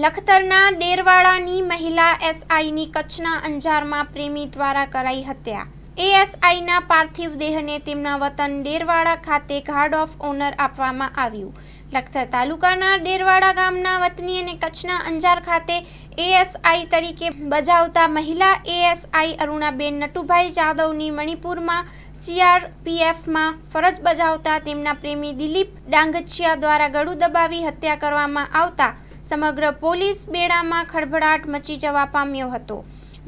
લખતરના ડેરવાડાની મહિલા એસઆઈની કચ્છના અંજારમાં પ્રેમી દ્વારા કરાઈ હત્યા। એએસઆઈના પાર્થિવ દેહને તેમના વતન ડેરવાડા ખાતે ગાર્ડ ઓફ ઓનર આપવામાં આવ્યું। લખતર તાલુકાના ડેરવાડા ગામના વતની અને કચ્છના અંજાર ખાતે એએસઆઈ તરીકે બજાવતા મહિલા એએસઆઈ અરુણાબેન નટુભાઈ જાદવની મણિપુરમાં સીઆરપીએફમાં ફરજ બજાવતા તેમના પ્રેમી દિલીપ ડાંગચિયા દ્વારા ગળું દબાવી હત્યા કરવામાં આવતા સમગ્ર પોલીસ બેડામાં ખળભળાટ મચી જવા પામ્યો હતો।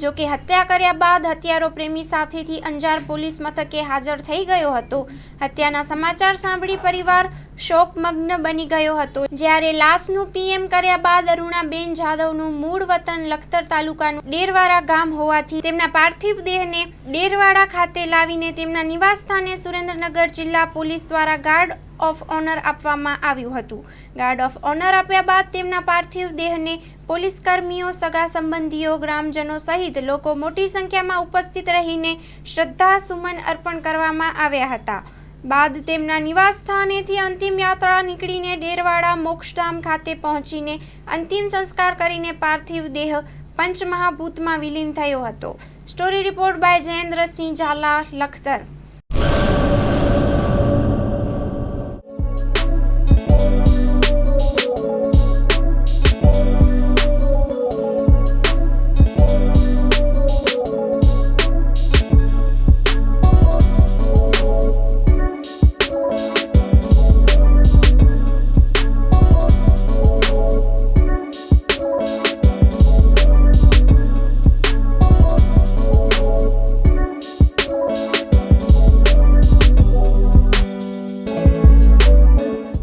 જો કે હત્યા કર્યા બાદ હત્યારો પ્રેમી સાથેથી અંજાર પોલીસ મથકે હાજર થઈ ગયો હતો। હત્યાના સમાચાર સાંભળી પરિવાર શોકમગ્ન બની ગયો હતો। જ્યારે લાશનું પીએમ કર્યા બાદ અરુણાબેન જાદવનું મૂળ વતન લખતર તાલુકાનું ડેરવાડા ગામ હોવાથી તેમના પાર્થિવ દેહને ડેરવાડા ખાતે લાવીને તેમના નિવાસસ્થાને સુરેન્દ્રનગર જિલ્લા પોલીસ દ્વારા ગાર્ડ ઓફ ઓનર આપવામાં આવ્યું હતું। ગાર્ડ ઓફ ઓનર આપ્યા બાદ તેમના પાર્થિવ દેહને પોલીસ કર્મીઓ, સગા સંબંધીઓ, ગ્રામજનો સહિત લોકો મોટી સંખ્યામાં ઉપસ્થિત રહીને શ્રદ્ધા સુમન અર્પણ કરવામાં આવ્યા હતા। બાદ તેમના નિવાસ સ્થાનેથી અંતિમ યાત્રા નીકળીને ડેરવાડા મોક્ષધામ ખાતે પહોંચીને અંતિમ સંસ્કાર કરીને પાર્થિવ દેહ પંચમહાભૂતમાં વિલીન થયો હતો। Story report by Jayendrasinh Jhala, Lakhtar.